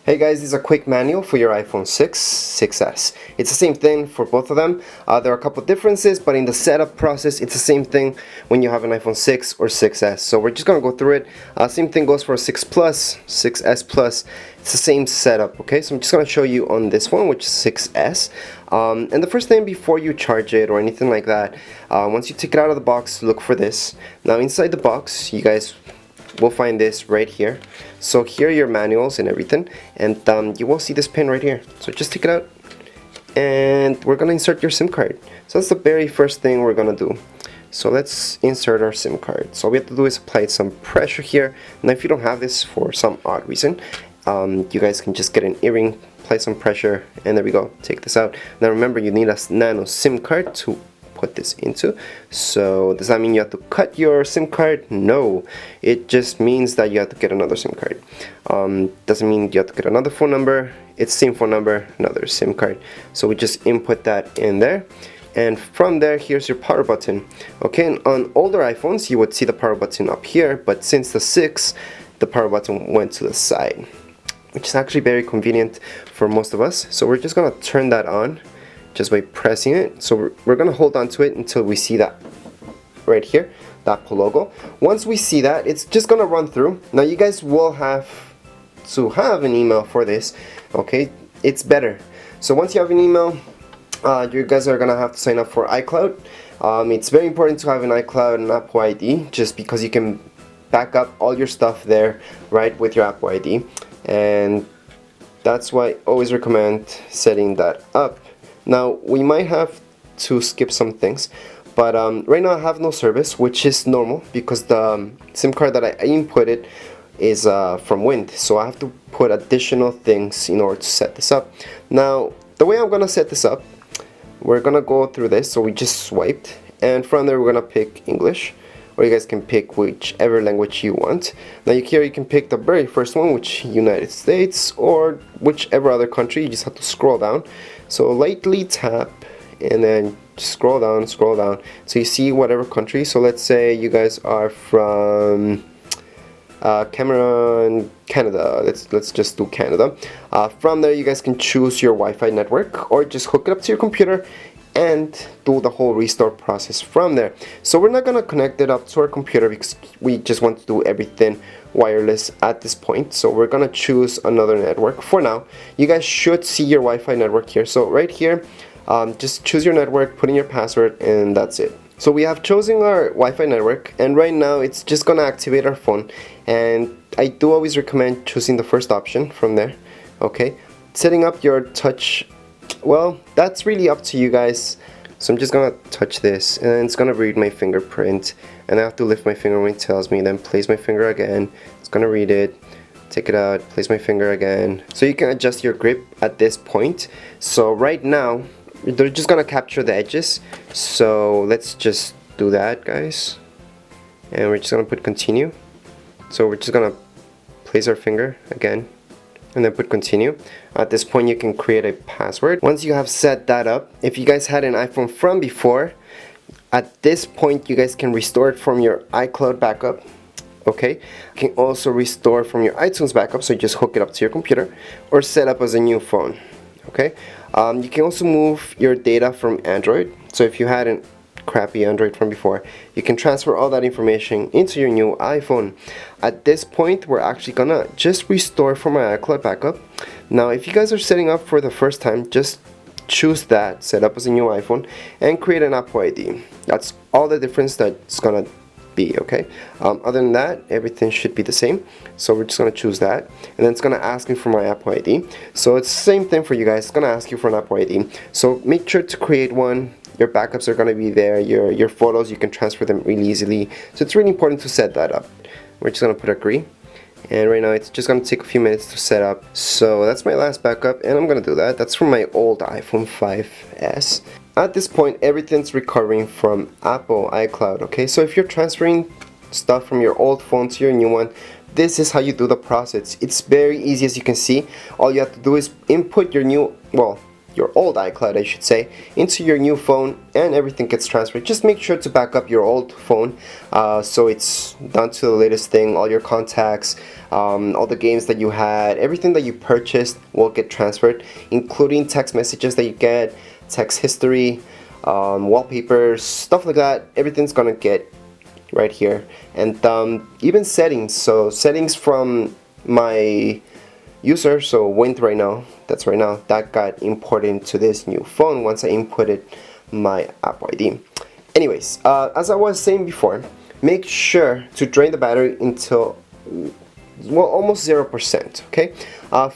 Hey guys, this is a quick manual for your iPhone 6, 6s. It's the same thing for both of them. There are a couple differences, but in the setup process, it's the same thing when you have an iPhone 6 or 6s. So we're just gonna go through it. Same thing goes for a 6 Plus, 6s Plus. It's the same setup, okay? So I'm just gonna show you on this one, which is 6s. And the first thing before you charge it or anything like that, once you take it out of the box, look for this. Now inside the box, you guys will find this right here. So here are your manuals and everything, and you will see this pin right here. So just take it out and we're gonna insert your SIM card. So that's the very first thing we're gonna do. So let's insert our SIM card. So all we have to do is apply some pressure here. Now if you don't have this for some odd reason, you guys can just get an earring, apply some pressure, and there we go. Take this out. Now remember, you need a nano SIM card to put this into. So does that mean you have to cut your SIM card? No, it just means that you have to get another SIM card. Doesn't mean you have to get another phone number. It's same phone number, another SIM card. So we just input that in there, and from there, here's your power button. Okay, and on older iPhones you would see the power button up here, but since the 6, the power button went to the side, which is actually very convenient for most of us. So we're just gonna turn that on just by pressing it. So we're gonna hold on to it until we see that right here, that Apple logo. Once we see that, it's just gonna run through. Now you guys will have to have an email for this, okay? It's better. So once you have an email, you guys are gonna have to sign up for iCloud. It's very important to have an iCloud and Apple ID, just because you can back up all your stuff there, right, with your Apple ID. And that's why I always recommend setting that up. Now we might have to skip some things, but right now I have no service, which is normal because the SIM card that I inputted is from Wind, so I have to put additional things in order to set this up. Now the way I'm gonna set this up, we're gonna go through this. So we just swiped, and from there we're gonna pick English, or you guys can pick whichever language you want. Now here you can pick the very first one, which United States, or whichever other country. You just have to scroll down. So lightly tap and then scroll down, so you see whatever country. So let's say you guys are from Cameroon, Canada. Let's just do Canada. From there you guys can choose your Wi-Fi network, or just hook it up to your computer and do the whole restore process from there. So we're not gonna connect it up to our computer because we just want to do everything wireless at this point. So we're gonna choose another network for now. You guys should see your Wi-Fi network here. So right here, just choose your network, put in your password, and that's it. So we have chosen our Wi-Fi network, and right now it's just gonna activate our phone. And I do always recommend choosing the first option from there. Okay, setting up your touch, well, that's really up to you guys. So I'm just gonna touch this, and it's gonna read my fingerprint, and I have to lift my finger when it tells me, then place my finger again. It's gonna read it, take it out, place my finger again. So you can adjust your grip at this point. So right now they're just gonna capture the edges, so let's just do that, guys, and we're just gonna put continue. So we're just gonna place our finger again and then put continue. At this point you can create a password. Once you have set that up, if you guys had an iPhone from before, at this point you guys can restore it from your iCloud backup. Okay, you can also restore from your iTunes backup, so you just hook it up to your computer or set up as a new phone. Okay, you can also move your data from Android. So if you had a crappy Android from before, you can transfer all that information into your new iPhone. At this point we're actually gonna just restore from my iCloud backup. Now if you guys are setting up for the first time, just choose that, set up as a new iPhone, and create an Apple ID. That's all the difference that's gonna be, okay? Other than that, everything should be the same. So we're just gonna choose that, and then it's gonna ask me for my Apple ID. So it's the same thing for you guys. It's gonna ask you for an Apple ID. So make sure to create one. Your backups are gonna be there. Your photos, you can transfer them really easily. So it's really important to set that up. We're just gonna put agree. And right now it's just gonna take a few minutes to set up. So that's my last backup, and I'm gonna do that. That's from my old iPhone 5s. At this point, everything's recovering from Apple iCloud, okay? So if you're transferring stuff from your old phone to your new one, this is how you do the process. It's very easy, as you can see. All you have to do is input your new, well, your old iCloud, I should say, into your new phone, and everything gets transferred. Just make sure to back up your old phone so it's down to the latest thing. All your contacts, all the games that you had, everything that you purchased will get transferred, including text messages that you get, text history, wallpapers, stuff like that. Everything's gonna get right here. And even settings. So settings from my user, so Wint right now, that's right now, that got imported into this new phone once I inputted my Apple ID. Anyways, as I was saying before, make sure to drain the battery until, well, almost 0%, okay?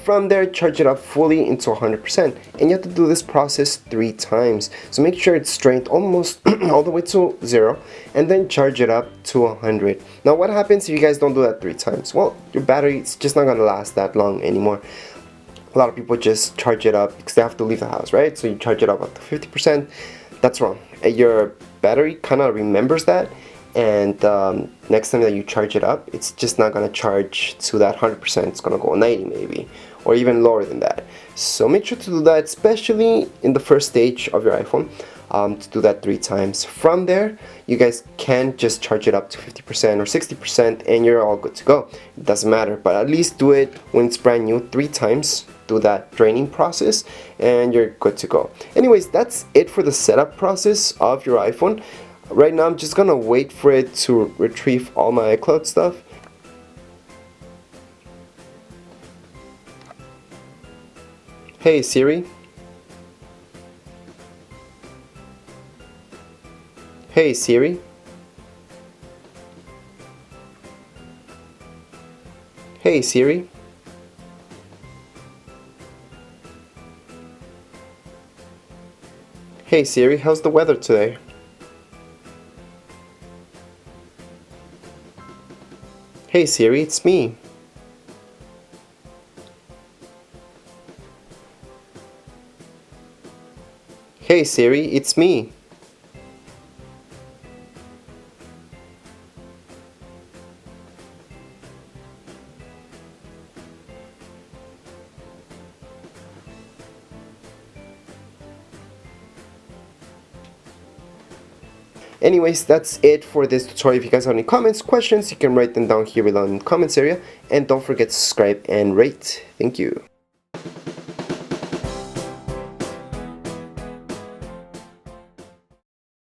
From there, charge it up fully into 100%, and you have to do this process 3 times. So make sure it's drained almost all the way to 0, and then charge it up to 100. Now, what happens if you guys don't do that 3 times? Well, your battery is just not gonna last that long anymore. A lot of people just charge it up because they have to leave the house, right? So you charge it up to 50%. That's wrong. Your battery kind of remembers that, and next time that you charge it up, it's just not gonna charge to that 100%. It's gonna go 90 maybe, or even lower than that. So make sure to do that, especially in the first stage of your iPhone, to do that 3 times. From there, you guys can just charge it up to 50% or 60%, and you're all good to go. It doesn't matter, but at least do it when it's brand new 3 times. Do that draining process, and you're good to go. Anyways, that's it for the setup process of your iPhone. Right now, I'm just gonna wait for it to retrieve all my iCloud stuff. Hey Siri. Hey Siri. Hey Siri. Hey Siri, how's the weather today? Hey Siri, it's me. Hey Siri, it's me. Anyways, that's it for this tutorial. If you guys have any comments, questions, you can write them down here below in the comments area. And don't forget to subscribe and rate. Thank you.